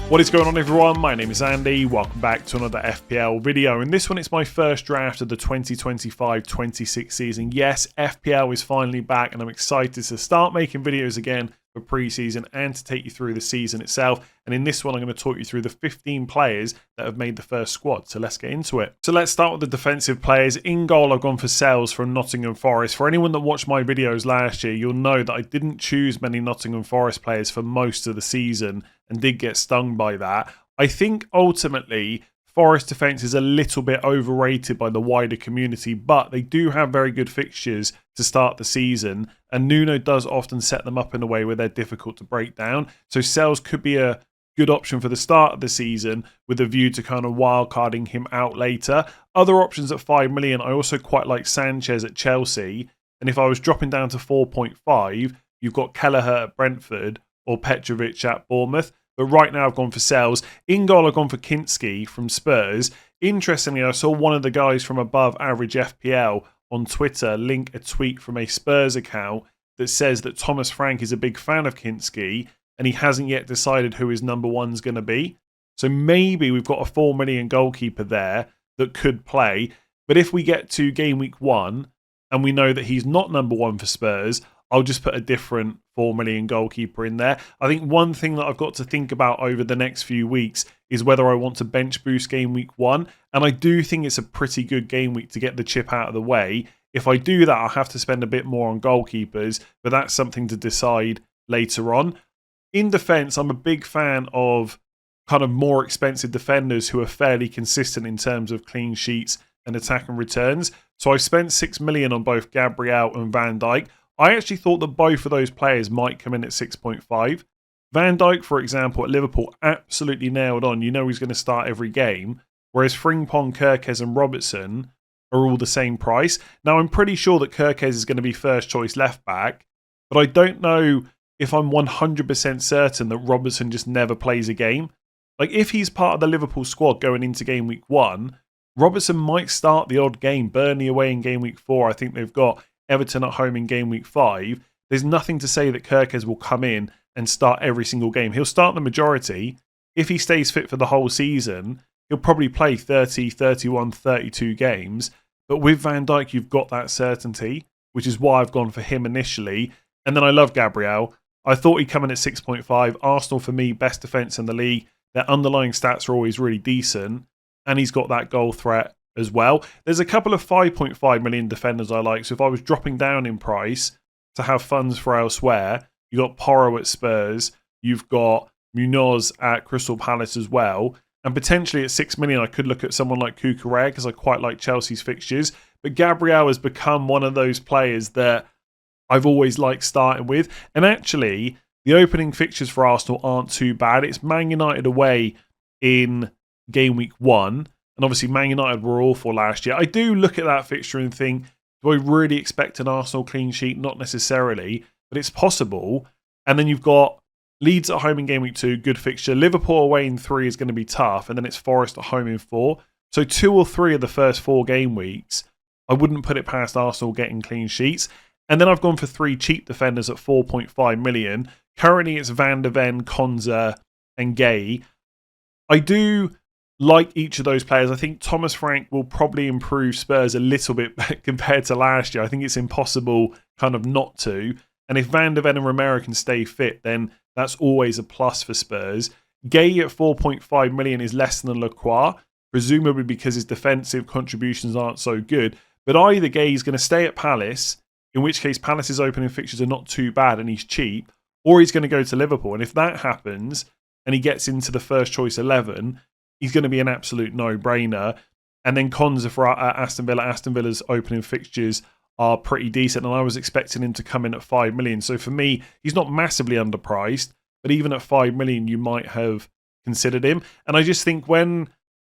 What is going on, everyone? My name is Andy. Welcome back to another FPL video. In this one, it's my first draft of the 2025-26 season. Yes, FPL is finally back and I'm excited to start making videos again for pre-season and to take you through the season itself. And in this one, I'm going to talk you through the 15 players that have made the first squad. So let's get into it. So let's start with the defensive players. In goal, I've gone for Sells from Nottingham Forest. For anyone that watched my videos last year, you'll know that I didn't choose many Nottingham Forest players for most of the season and did get stung by that. I think ultimately Forest defence is a little bit overrated by the wider community, but they do have very good fixtures to start the season, and Nuno does often set them up in a way where they're difficult to break down. So Sells could be a good option for the start of the season with a view to kind of wildcarding him out later. Other options at 5 million, I also quite like Sanchez at Chelsea, and if I was dropping down to 4.5, you've got Kelleher at Brentford or Petrovic at Bournemouth. But right now I've gone for Sells. In goal, I've gone for Kinski from Spurs. Interestingly, I saw one of the guys from Above Average FPL on Twitter link a tweet from a Spurs account that says that Thomas Frank is a big fan of Kinski and he hasn't yet decided who his number one's going to be. So maybe we've got a 4 million goalkeeper there that could play. But if we get to game week 1 and we know that he's not number one for Spurs, I'll just put a different 4 million goalkeeper in there. I think one thing that I've got to think about over the next few weeks is whether I want to bench boost game week 1. And I do think it's a pretty good game week to get the chip out of the way. If I do that, I'll have to spend a bit more on goalkeepers, but that's something to decide later on. In defence, I'm a big fan of kind of more expensive defenders who are fairly consistent in terms of clean sheets and attack and returns. So I spent 6 million on both Gabriel and Van Dijk. I actually thought that both of those players might come in at 6.5. Van Dijk, for example, at Liverpool, absolutely nailed on. You know he's going to start every game. Whereas Frimpong, Kerkez and Robertson are all the same price. Now, I'm pretty sure that Kerkez is going to be first choice left back. But I don't know if I'm 100% certain that Robertson just never plays a game. Like, if he's part of the Liverpool squad going into game week 1, Robertson might start the odd game. Burnley away in game week 4. I think they've got Everton at home in game week 5. There's nothing to say that Kerkez will come in and start every single game. He'll start the majority. If he stays fit for the whole season, he'll probably play 30, 31, 32 games. But with Van Dijk, you've got that certainty, which is why I've gone for him initially. And then I love Gabriel. I thought he'd come in at 6.5. Arsenal, for me, best defence in the league. Their underlying stats are always really decent. And he's got that goal threat as well. There's a couple of 5.5 million defenders I like. So if I was dropping down in price to have funds for elsewhere, you've got Porro at Spurs, you've got Munoz at Crystal Palace as well. And potentially at 6 million, I could look at someone like Cucurella because I quite like Chelsea's fixtures. But Gabriel has become one of those players that I've always liked starting with. And actually, the opening fixtures for Arsenal aren't too bad. It's Man United away in game week 1. And obviously, Man United were awful last year. I do look at that fixture and think, do I really expect an Arsenal clean sheet? Not necessarily, but it's possible. And then you've got Leeds at home in game week 2, good fixture. Liverpool away in 3 is going to be tough. And then it's Forest at home in 4. So 2 or 3 of the first 4 game weeks, I wouldn't put it past Arsenal getting clean sheets. And then I've gone for 3 cheap defenders at 4.5 million. Currently, it's Van de Ven, Konza, and Gay. I do like each of those players. I think Thomas Frank will probably improve Spurs a little bit compared to last year. I think it's impossible kind of not to. And if Van de Ven and Romero can stay fit, then that's always a plus for Spurs. Gay at 4.5 million is less than Lacroix, presumably because his defensive contributions aren't so good. But either Gay is going to stay at Palace, in which case Palace's opening fixtures are not too bad and he's cheap, or he's going to go to Liverpool. And if that happens and he gets into the first choice 11, he's going to be an absolute no-brainer. And then Konza for Aston Villa. Aston Villa's opening fixtures are pretty decent, and I was expecting him to come in at 5 million. So for me, he's not massively underpriced, but even at 5 million, you might have considered him. And I just think when,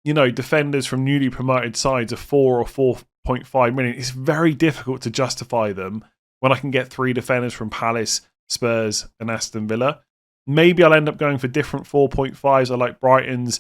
you know, defenders from newly promoted sides are 4 or 4.5 million, it's very difficult to justify them when I can get 3 defenders from Palace, Spurs, and Aston Villa. Maybe I'll end up going for different 4.5s. I like Brighton's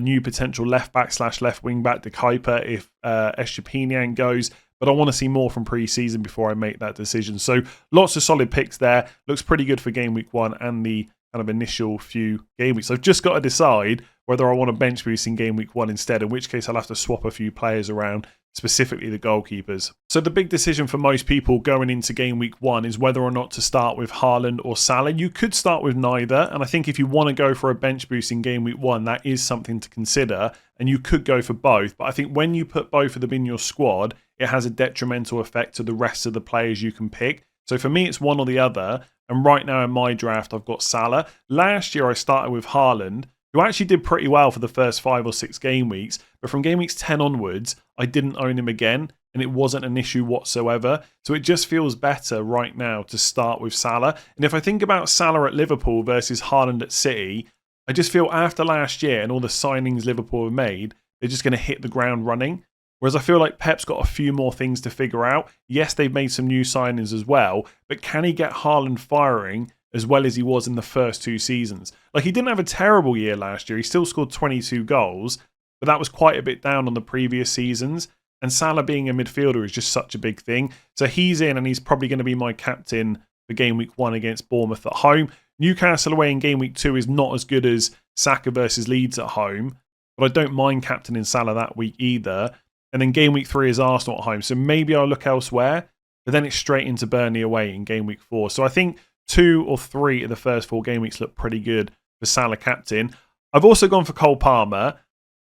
new potential left back / left wing back to Kuiper if Estupiñán goes. But I want to see more from pre-season before I make that decision. So lots of solid picks there. Looks pretty good for game week 1 and the kind of initial few game weeks. So I've just got to decide whether I want to bench boost in game week 1 instead, in which case I'll have to swap a few players around, specifically the goalkeepers. So the big decision for most people going into game week 1 is whether or not to start with Haaland or Salah. You could start with neither, and I think if you want to go for a bench boost in game week 1, that is something to consider, and you could go for both. But I think when you put both of them in your squad, it has a detrimental effect to the rest of the players you can pick. So for me, it's one or the other. And right now in my draft, I've got Salah. Last year, I started with Haaland, who actually did pretty well for the first 5 or 6 game weeks. But from game weeks 10 onwards, I didn't own him again, and it wasn't an issue whatsoever. So it just feels better right now to start with Salah. And if I think about Salah at Liverpool versus Haaland at City, I just feel after last year and all the signings Liverpool have made, they're just going to hit the ground running. Whereas I feel like Pep's got a few more things to figure out. Yes, they've made some new signings as well, but can he get Haaland firing as well as he was in the first 2 seasons? Like, he didn't have a terrible year last year. He still scored 22 goals, but that was quite a bit down on the previous seasons. And Salah being a midfielder is just such a big thing. So he's in, and he's probably going to be my captain for game week 1 against Bournemouth at home. Newcastle away in game week 2 is not as good as Saka versus Leeds at home, but I don't mind captaining Salah that week either. And then game week 3 is Arsenal at home. So maybe I'll look elsewhere, but then it's straight into Burnley away in game week 4. So I think 2 or 3 of the first 4 game weeks look pretty good for Salah captain. I've also gone for Cole Palmer.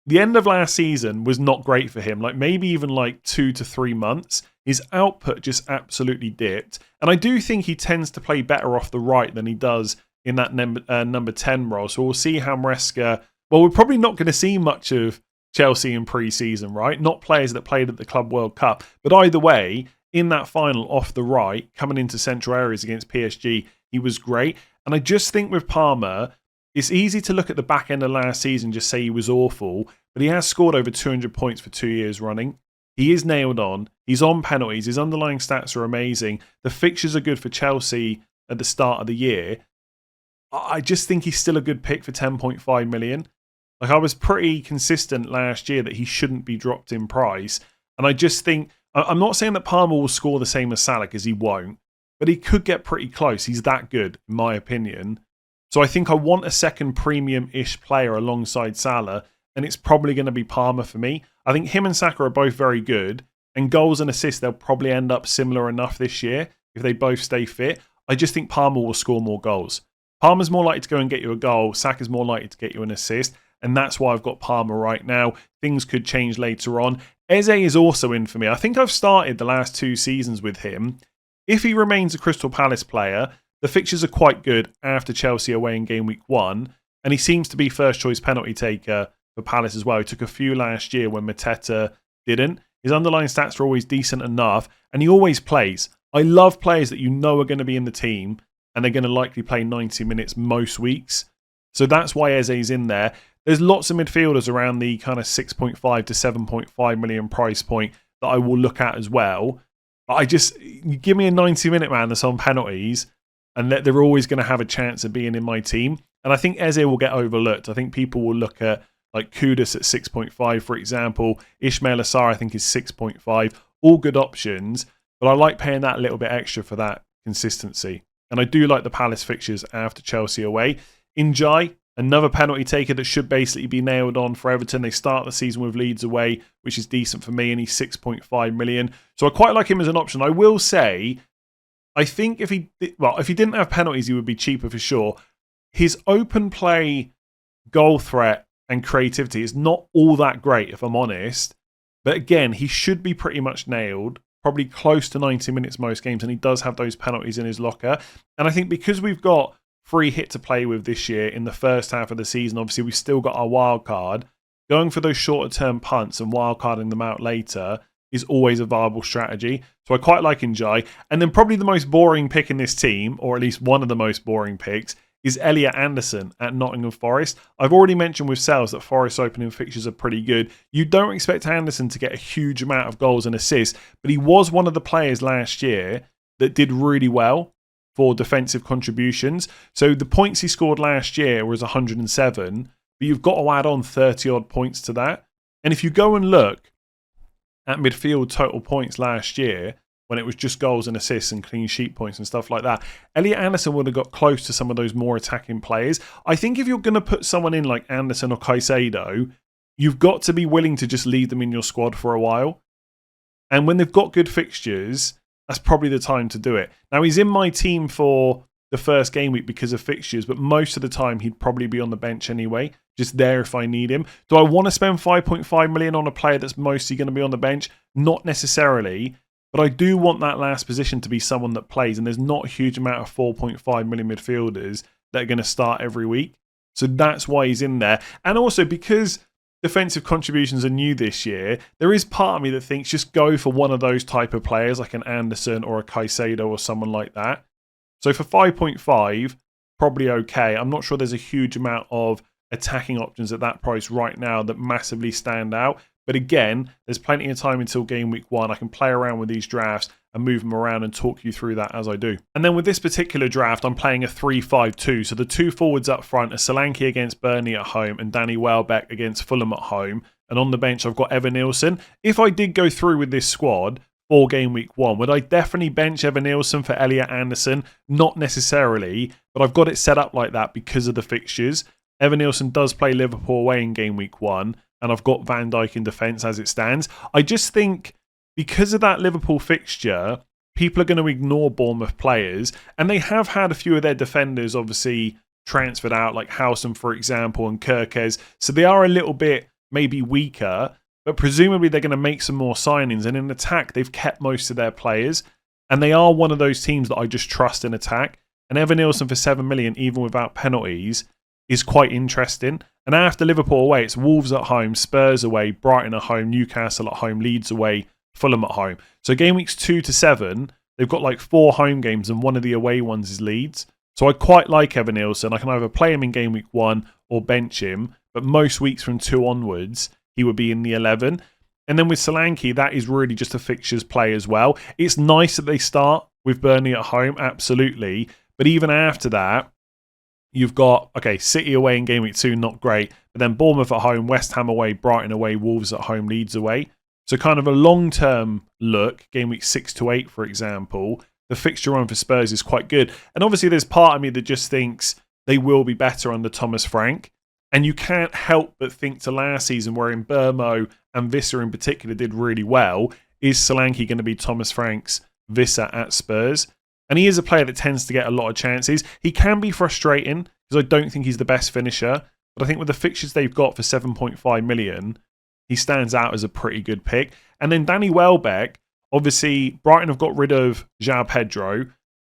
The end of last season was not great for him, like maybe even like 2 to 3 months. His output just absolutely dipped. And I do think he tends to play better off the right than he does in that number 10 role. So we'll see how Maresca... Well, we're probably not going to see much of Chelsea in pre-season, right? Not players that played at the Club World Cup. But either way, in that final off the right, coming into central areas against PSG, he was great. And I just think with Palmer, it's easy to look at the back end of last season and just say he was awful, but he has scored over 200 points for 2 years running. He is nailed on. He's on penalties. His underlying stats are amazing. The fixtures are good for Chelsea at the start of the year. I just think he's still a good pick for 10.5 million. Like, I was pretty consistent last year that he shouldn't be dropped in price. And I just think, I'm not saying that Palmer will score the same as Salah, because he won't, but he could get pretty close. He's that good, in my opinion. So I think I want a second premium-ish player alongside Salah, and it's probably going to be Palmer for me. I think him and Saka are both very good, and goals and assists, they'll probably end up similar enough this year if they both stay fit. I just think Palmer will score more goals. Palmer's more likely to go and get you a goal. Saka's more likely to get you an assist. And that's why I've got Palmer right now. Things could change later on. Eze is also in for me. I think I've started the last 2 seasons with him. If he remains a Crystal Palace player, the fixtures are quite good after Chelsea away in game week 1. And he seems to be first choice penalty taker for Palace as well. He took a few last year when Mateta didn't. His underlying stats are always decent enough. And he always plays. I love players that you know are going to be in the team, and they're going to likely play 90 minutes most weeks. So that's why Eze's in there. There's lots of midfielders around the kind of 6.5 to 7.5 million price point that I will look at as well. You give me a 90-minute man that's on penalties, and they're always going to have a chance of being in my team. And I think Eze will get overlooked. I think people will look at like Kudus at 6.5, for example. Ismail Assar, I think, is 6.5. All good options, but I like paying that little bit extra for that consistency. And I do like the Palace fixtures after Chelsea away. Njai, another penalty taker that should basically be nailed on for Everton. They start the season with Leeds away, which is decent for me, and he's 6.5 million. So I quite like him as an option. I will say, I think if he didn't have penalties, he would be cheaper for sure. His open play, goal threat, and creativity is not all that great, if I'm honest. But again, he should be pretty much nailed, probably close to 90 minutes most games, and he does have those penalties in his locker. And I think because we've got free hit to play with this year in the first half of the season, obviously we've still got our wild card. Going for those shorter term punts and wild carding them out later is always a viable strategy. So I quite like Njai. And then probably the most boring pick in this team, or at least one of the most boring picks, is Elliot Anderson at Nottingham Forest. I've already mentioned with sales that Forest opening fixtures are pretty good. You don't expect Anderson to get a huge amount of goals and assists, but he was one of the players last year that did really well for defensive contributions. So the points he scored last year was 107, but you've got to add on 30 odd points to that. And if you go and look at midfield total points last year, when it was just goals and assists and clean sheet points and stuff like that, Elliot Anderson would have got close to some of those more attacking players. I think if you're going to put someone in like Anderson or Caicedo, you've got to be willing to just leave them in your squad for a while. And when they've got good fixtures, that's probably the time to do it. Now, he's in my team for the first game week because of fixtures, but most of the time he'd probably be on the bench anyway, just there if I need him. Do I want to spend 5.5 million on a player that's mostly going to be on the bench? Not necessarily. But I do want that last position to be someone that plays, and there's not a huge amount of 4.5 million midfielders that are going to start every week. So that's why he's in there. And also because defensive contributions are new this year, there is part of me that thinks just go for one of those type of players, like an Anderson or a Caicedo or someone like that. So for 5.5, probably okay. I'm not sure there's a huge amount of attacking options at that price right now that massively stand out. But again, there's plenty of time until game week 1. I can play around with these drafts and move them around and talk you through that as I do. And then with this particular draft, I'm playing a 3-5-2. So the two forwards up front are Solanke against Burnley at home and Danny Welbeck against Fulham at home. And on the bench, I've got Evan Nielsen. If I did go through with this squad for game week 1, would I definitely bench Evan Nielsen for Elliot Anderson? Not necessarily, but I've got it set up like that because of the fixtures. Evan Nielsen does play Liverpool away in game week 1. And I've got Van Dijk in defence as it stands. I just think because of that Liverpool fixture, people are going to ignore Bournemouth players. And they have had a few of their defenders obviously transferred out, like Howson, for example, and Kirkes. So they are a little bit maybe weaker, but presumably they're going to make some more signings. And in attack, they've kept most of their players. And they are one of those teams that I just trust in attack. And Evan Nielsen for 7 million, even without penalties, is quite interesting. And after Liverpool away, it's Wolves at home, Spurs away, Brighton at home, Newcastle at home, Leeds away, Fulham at home. So game weeks 2 to 7, they've got like 4 home games and one of the away ones is Leeds. So I quite like Evan Nielsen. I can either play him in game week 1 or bench him. But most weeks from 2 onwards, he would be in the 11. And then with Solanke, that is really just a fixtures play as well. It's nice that they start with Burnley at home, absolutely. But even after that, you've got, okay, City away in game week 2, not great. But then Bournemouth at home, West Ham away, Brighton away, Wolves at home, Leeds away. So kind of a long-term look, game week 6 to 8, for example, the fixture run for Spurs is quite good. And obviously there's part of me that just thinks they will be better under Thomas Frank. And you can't help but think to last season, wherein Burmo and Visser in particular did really well, is Solanke going to be Thomas Frank's Visser at Spurs? And he is a player that tends to get a lot of chances. He can be frustrating because I don't think he's the best finisher. But I think with the fixtures they've got for 7.5 million, he stands out as a pretty good pick. And then Danny Welbeck, obviously Brighton have got rid of João Pedro.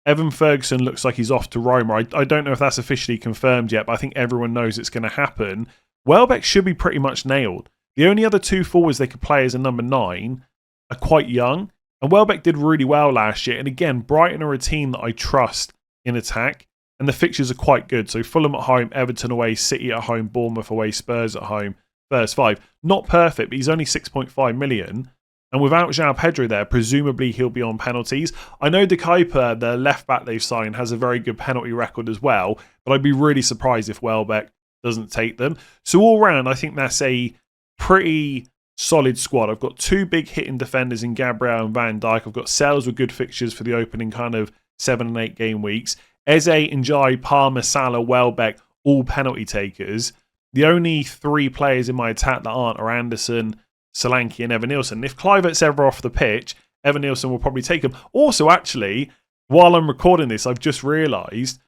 Evan Ferguson looks like he's off to Roma. I don't know if that's officially confirmed yet, but I think everyone knows it's going to happen. Welbeck should be pretty much nailed. The only other 2 forwards they could play as a number 9 are quite young. And Welbeck did really well last year. And again, Brighton are a team that I trust in attack. And the fixtures are quite good. So Fulham at home, Everton away, City at home, Bournemouth away, Spurs at home, first 5. Not perfect, but he's only 6.5 million. And without João Pedro there, presumably he'll be on penalties. I know De Kuyper, the left back they've signed, has a very good penalty record as well. But I'd be really surprised if Welbeck doesn't take them. So all round, I think that's a pretty solid squad. I've got 2 big hitting defenders in Gabriel and Van Dijk. I've got Sells with good fixtures for the opening kind of 7 and 8 game weeks. Eze, Njai, Palmer, Salah, Welbeck, all penalty takers. The only 3 players in my attack that aren't are Anderson, Solanke and Evan Nielsen. If Kluivert's ever off the pitch, Evan Nielsen will probably take him. Also, actually, while I'm recording this, I've just realised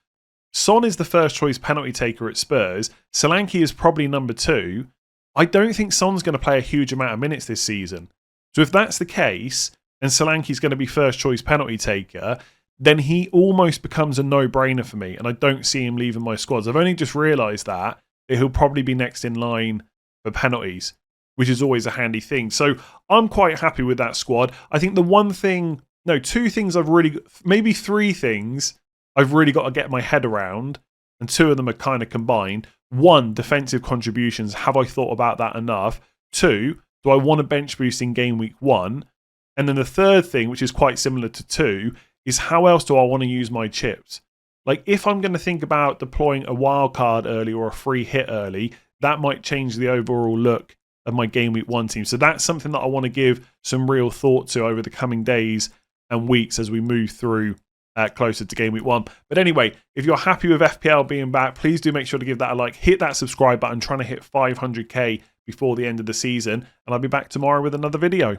Son is the first choice penalty taker at Spurs. Solanke is probably number 2. I don't think Son's going to play a huge amount of minutes this season. So if that's the case, and Solanke's going to be first choice penalty taker, then he almost becomes a no-brainer for me, and I don't see him leaving my squads. I've only just realised that he'll probably be next in line for penalties, which is always a handy thing. So I'm quite happy with that squad. I think the 2 things maybe 3 things I've really got to get my head around, and 2 of them are kind of combined. 1, defensive contributions. Have I thought about that enough? 2, do I want a bench boost in game week 1? And then the 3rd thing, which is quite similar to 2, is how else do I want to use my chips? Like if I'm going to think about deploying a wild card early or a free hit early, that might change the overall look of my game week 1 team. So that's something that I want to give some real thought to over the coming days and weeks as we move through closer to game week 1. But anyway, if you're happy with FPL being back, please do make sure to give that a like. Hit that subscribe button, trying to hit 500k before the end of the season. And I'll be back tomorrow with another video.